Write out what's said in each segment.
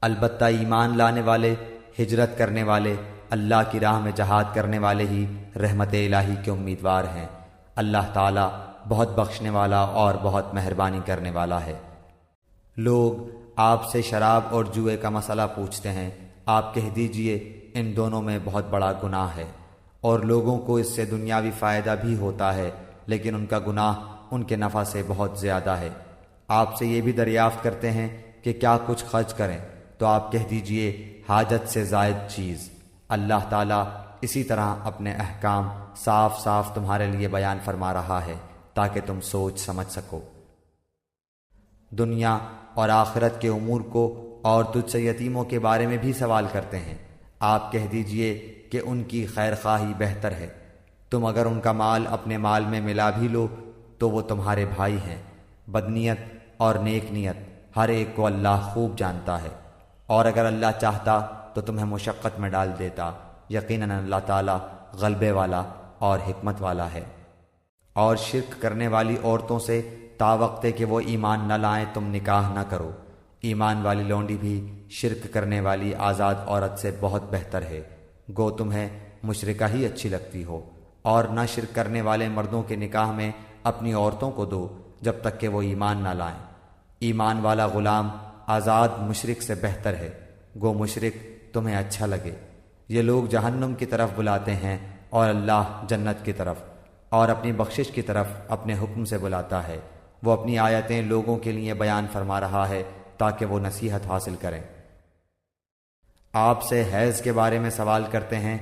البتہ ایمان لانے والے، ہجرت کرنے والے، اللہ کی راہ میں جہاد کرنے والے ہی رحمت الہی کے امیدوار ہیں۔ اللہ تعالیٰ بہت بخشنے والا اور بہت مہربانی کرنے والا ہے۔ لوگ آپ سے شراب اور جوئے کا مسئلہ پوچھتے ہیں، آپ کہہ دیجئے ان دونوں میں بہت بڑا گناہ ہے، اور لوگوں کو اس سے دنیاوی فائدہ بھی ہوتا ہے، لیکن ان کا گناہ ان کے نفع سے بہت زیادہ ہے۔ آپ سے یہ بھی دریافت کرتے ہیں کہ کیا کچھ خرچ کریں، تو آپ کہہ دیجئے حاجت سے زائد چیز۔ اللہ تعالیٰ اسی طرح اپنے احکام صاف صاف تمہارے لیے بیان فرما رہا ہے تاکہ تم سوچ سمجھ سکو۔ دنیا اور آخرت کے امور کو اور تجھ سے یتیموں کے بارے میں بھی سوال کرتے ہیں، آپ کہہ دیجئے کہ ان کی خیر خواہی بہتر ہے۔ تم اگر ان کا مال اپنے مال میں ملا بھی لو تو وہ تمہارے بھائی ہیں۔ بدنیت اور نیک نیت ہر ایک کو اللہ خوب جانتا ہے، اور اگر اللہ چاہتا تو تمہیں مشقت میں ڈال دیتا، یقیناً اللہ تعالیٰ غلبے والا اور حکمت والا ہے۔ اور شرک کرنے والی عورتوں سے تاوقتے کہ وہ ایمان نہ لائیں تم نکاح نہ کرو۔ ایمان والی لونڈی بھی شرک کرنے والی آزاد عورت سے بہت بہتر ہے، گو تمہیں مشرکہ ہی اچھی لگتی ہو۔ اور نہ شرک کرنے والے مردوں کے نکاح میں اپنی عورتوں کو دو جب تک کہ وہ ایمان نہ لائیں۔ ایمان والا غلام آزاد مشرک سے بہتر ہے، گو مشرک تمہیں اچھا لگے۔ یہ لوگ جہنم کی طرف بلاتے ہیں اور اللہ جنت کی طرف، اور اپنی بخشش کی طرف اپنے حکم سے بلاتا ہے۔ وہ اپنی آیتیں لوگوں کے لیے بیان فرما رہا ہے تاکہ وہ نصیحت حاصل کریں۔ آپ سے حیض کے بارے میں سوال کرتے ہیں،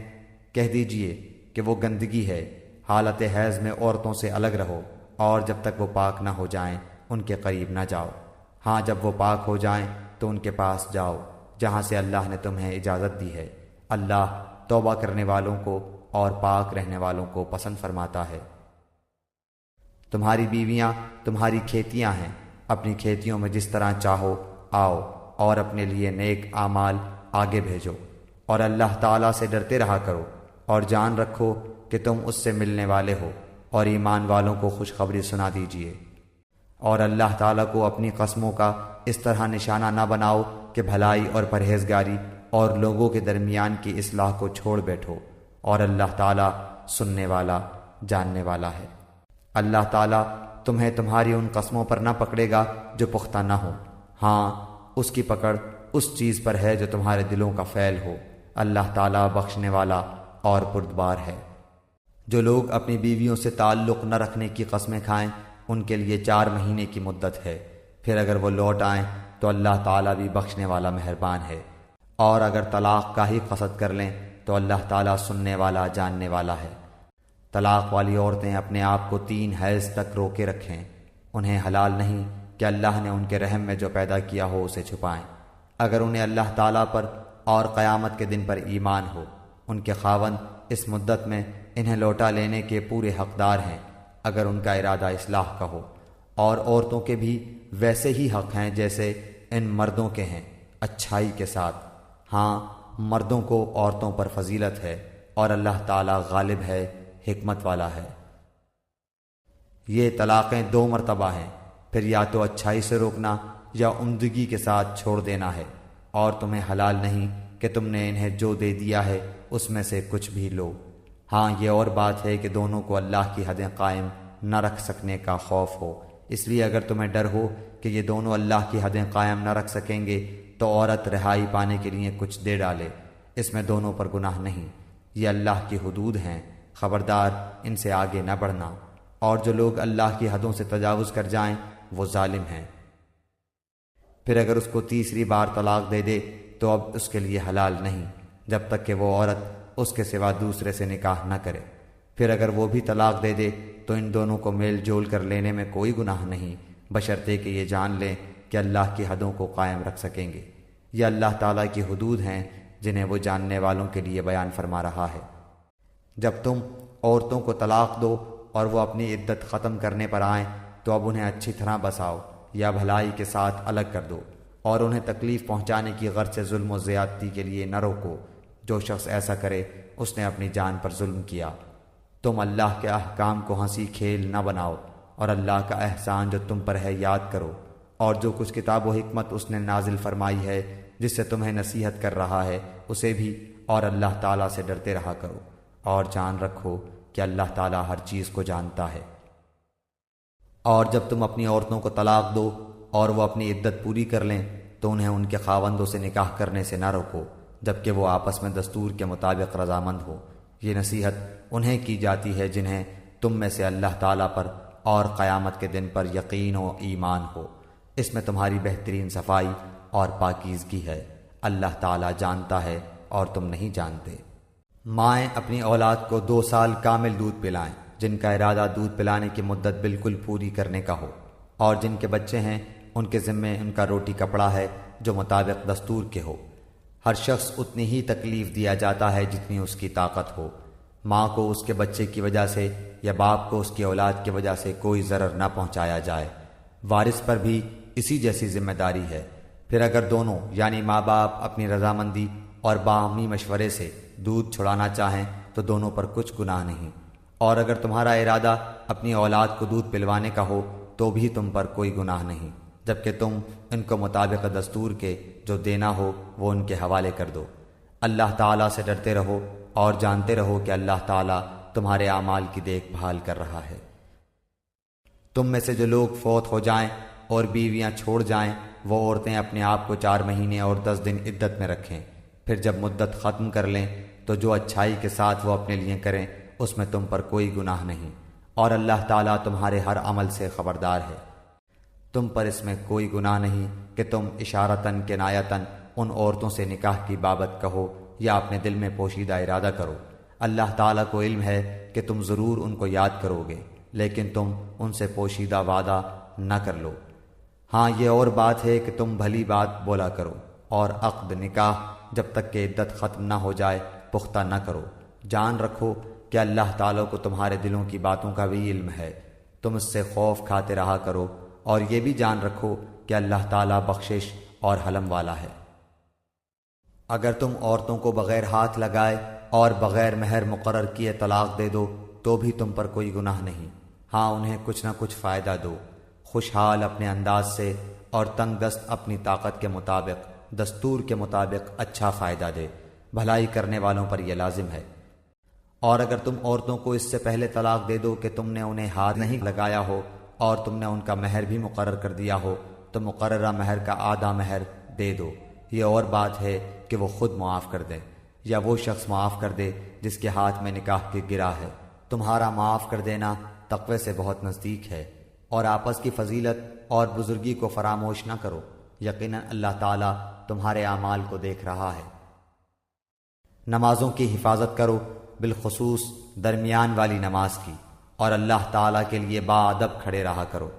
کہہ دیجئے کہ وہ گندگی ہے، حالت حیض میں عورتوں سے الگ رہو، اور جب تک وہ پاک نہ ہو جائیں ان کے قریب نہ جاؤ۔ ہاں جب وہ پاک ہو جائیں تو ان کے پاس جاؤ جہاں سے اللہ نے تمہیں اجازت دی ہے۔ اللہ توبہ کرنے والوں کو اور پاک رہنے والوں کو پسند فرماتا ہے۔ تمہاری بیویاں تمہاری کھیتیاں ہیں، اپنی کھیتیوں میں جس طرح چاہو آؤ، اور اپنے لیے نیک اعمال آگے بھیجو، اور اللہ تعالیٰ سے ڈرتے رہا کرو، اور جان رکھو کہ تم اس سے ملنے والے ہو، اور ایمان والوں کو خوشخبری سنا دیجیے۔ اور اللہ تعالیٰ کو اپنی قسموں کا اس طرح نشانہ نہ بناؤ کہ بھلائی اور پرہیزگاری اور لوگوں کے درمیان کی اصلاح کو چھوڑ بیٹھو، اور اللہ تعالیٰ سننے والا جاننے والا ہے۔ اللہ تعالیٰ تمہیں تمہاری ان قسموں پر نہ پکڑے گا جو پختہ نہ ہوں، ہاں اس کی پکڑ اس چیز پر ہے جو تمہارے دلوں کا فعل ہو۔ اللہ تعالیٰ بخشنے والا اور بردبار ہے۔ جو لوگ اپنی بیویوں سے تعلق نہ رکھنے کی قسمیں کھائیں ان کے لیے 4 مہینے کی مدت ہے، پھر اگر وہ لوٹ آئیں تو اللہ تعالیٰ بھی بخشنے والا مہربان ہے، اور اگر طلاق کا ہی قصد کر لیں تو اللہ تعالیٰ سننے والا جاننے والا ہے۔ طلاق والی عورتیں اپنے آپ کو 3 حیض تک روکے رکھیں، انہیں حلال نہیں کہ اللہ نے ان کے رحم میں جو پیدا کیا ہو اسے چھپائیں۔ اگر انہیں اللہ تعالیٰ پر اور قیامت کے دن پر ایمان ہو، ان کے خاوند اس مدت میں انہیں لوٹا لینے کے پورے حقدار ہیں اگر ان کا ارادہ اصلاح کا ہو، اور عورتوں کے بھی ویسے ہی حق ہیں جیسے ان مردوں کے ہیں، اچھائی کے ساتھ۔ ہاں مردوں کو عورتوں پر فضیلت ہے، اور اللہ تعالیٰ غالب ہے، حکمت والا ہے۔ یہ طلاقیں 2 مرتبہ ہیں، پھر یا تو اچھائی سے روکنا یا عمدگی کے ساتھ چھوڑ دینا ہے، اور تمہیں حلال نہیں کہ تم نے انہیں جو دے دیا ہے اس میں سے کچھ بھی لو۔ ہاں یہ اور بات ہے کہ دونوں کو اللہ کی حدیں قائم نہ رکھ سکنے کا خوف ہو، اس لیے اگر تمہیں ڈر ہو کہ یہ دونوں اللہ کی حدیں قائم نہ رکھ سکیں گے تو عورت رہائی پانے کے لیے کچھ دے ڈالے، اس میں دونوں پر گناہ نہیں، یہ اللہ کی حدود ہیں، خبردار ان سے آگے نہ بڑھنا، اور جو لوگ اللہ کی حدوں سے تجاوز کر جائیں وہ ظالم ہیں۔ پھر اگر اس کو 3 بار طلاق دے دے تو اب اس کے لیے حلال نہیں جب تک کہ وہ عورت اس کے سوا دوسرے سے نکاح نہ کرے۔ پھر اگر وہ بھی طلاق دے دے تو ان دونوں کو میل جول کر لینے میں کوئی گناہ نہیں، بشرطے کہ یہ جان لیں کہ اللہ کی حدوں کو قائم رکھ سکیں گے۔ یہ اللہ تعالیٰ کی حدود ہیں جنہیں وہ جاننے والوں کے لیے بیان فرما رہا ہے۔ جب تم عورتوں کو طلاق دو اور وہ اپنی عدت ختم کرنے پر آئیں تو اب انہیں اچھی طرح بساؤ یا بھلائی کے ساتھ الگ کر دو، اور انہیں تکلیف پہنچانے کی غرض سے ظلم و زیادتی کے لیے نہ روکو۔ جو شخص ایسا کرے اس نے اپنی جان پر ظلم کیا۔ تم اللہ کے احکام کو ہنسی کھیل نہ بناؤ، اور اللہ کا احسان جو تم پر ہے یاد کرو، اور جو کچھ کتاب و حکمت اس نے نازل فرمائی ہے جس سے تمہیں نصیحت کر رہا ہے اسے بھی، اور اللہ تعالیٰ سے ڈرتے رہا کرو، اور جان رکھو کہ اللہ تعالیٰ ہر چیز کو جانتا ہے۔ اور جب تم اپنی عورتوں کو طلاق دو اور وہ اپنی عدت پوری کر لیں تو انہیں ان کے خاوندوں سے نکاح کرنے سے نہ روکو جبکہ وہ آپس میں دستور کے مطابق رضامند ہو۔ یہ نصیحت انہیں کی جاتی ہے جنہیں تم میں سے اللہ تعالیٰ پر اور قیامت کے دن پر یقین و ایمان ہو۔ اس میں تمہاری بہترین صفائی اور پاکیزگی ہے۔ اللہ تعالیٰ جانتا ہے اور تم نہیں جانتے۔ مائیں اپنی اولاد کو 2 سال کامل دودھ پلائیں جن کا ارادہ دودھ پلانے کی مدت بالکل پوری کرنے کا ہو، اور جن کے بچے ہیں ان کے ذمے ان کا روٹی کپڑا ہے جو مطابق دستور کے ہو۔ ہر شخص اتنی ہی تکلیف دیا جاتا ہے جتنی اس کی طاقت ہو۔ ماں کو اس کے بچے کی وجہ سے یا باپ کو اس کی اولاد کی وجہ سے کوئی ضرر نہ پہنچایا جائے۔ وارث پر بھی اسی جیسی ذمہ داری ہے۔ پھر اگر دونوں یعنی ماں باپ اپنی رضامندی اور باہمی مشورے سے دودھ چھڑانا چاہیں تو دونوں پر کچھ گناہ نہیں، اور اگر تمہارا ارادہ اپنی اولاد کو دودھ پلوانے کا ہو تو بھی تم پر کوئی گناہ نہیں، جبکہ تم ان کو مطابق دستور کے جو دینا ہو وہ ان کے حوالے کر دو۔ اللہ تعالیٰ سے ڈرتے رہو اور جانتے رہو کہ اللہ تعالیٰ تمہارے اعمال کی دیکھ بھال کر رہا ہے۔ تم میں سے جو لوگ فوت ہو جائیں اور بیویاں چھوڑ جائیں وہ عورتیں اپنے آپ کو 4 مہینے اور 10 دن عدت میں رکھیں، پھر جب مدت ختم کر لیں تو جو اچھائی کے ساتھ وہ اپنے لیے کریں اس میں تم پر کوئی گناہ نہیں، اور اللہ تعالیٰ تمہارے ہر عمل سے خبردار ہے۔ تم پر اس میں کوئی گناہ نہیں کہ تم اشارتاً کنایتاً ان عورتوں سے نکاح کی بابت کہو یا اپنے دل میں پوشیدہ ارادہ کرو۔ اللہ تعالیٰ کو علم ہے کہ تم ضرور ان کو یاد کرو گے، لیکن تم ان سے پوشیدہ وعدہ نہ کر لو۔ ہاں یہ اور بات ہے کہ تم بھلی بات بولا کرو، اور عقد نکاح جب تک کہ عدت ختم نہ ہو جائے پختہ نہ کرو۔ جان رکھو کہ اللہ تعالیٰ کو تمہارے دلوں کی باتوں کا بھی علم ہے۔ تم اس سے خوف کھاتے رہا کرو، اور یہ بھی جان رکھو کہ اللہ تعالیٰ بخشش اور حلم والا ہے۔ اگر تم عورتوں کو بغیر ہاتھ لگائے اور بغیر مہر مقرر کیے طلاق دے دو تو بھی تم پر کوئی گناہ نہیں۔ ہاں انہیں کچھ نہ کچھ فائدہ دو، خوشحال اپنے انداز سے اور تنگ دست اپنی طاقت کے مطابق دستور کے مطابق اچھا فائدہ دے، بھلائی کرنے والوں پر یہ لازم ہے۔ اور اگر تم عورتوں کو اس سے پہلے طلاق دے دو کہ تم نے انہیں ہاتھ نہیں لگایا ہو اور تم نے ان کا مہر بھی مقرر کر دیا ہو تو مقررہ مہر کا آدھا مہر دے دو۔ یہ اور بات ہے کہ وہ خود معاف کر دے یا وہ شخص معاف کر دے جس کے ہاتھ میں نکاح کی گرہ ہے۔ تمہارا معاف کر دینا تقوی سے بہت نزدیک ہے، اور آپس کی فضیلت اور بزرگی کو فراموش نہ کرو۔ یقیناً اللہ تعالیٰ تمہارے اعمال کو دیکھ رہا ہے۔ نمازوں کی حفاظت کرو، بالخصوص درمیان والی نماز کی، اور اللہ تعالیٰ کے لیے باادب کھڑے رہا کرو۔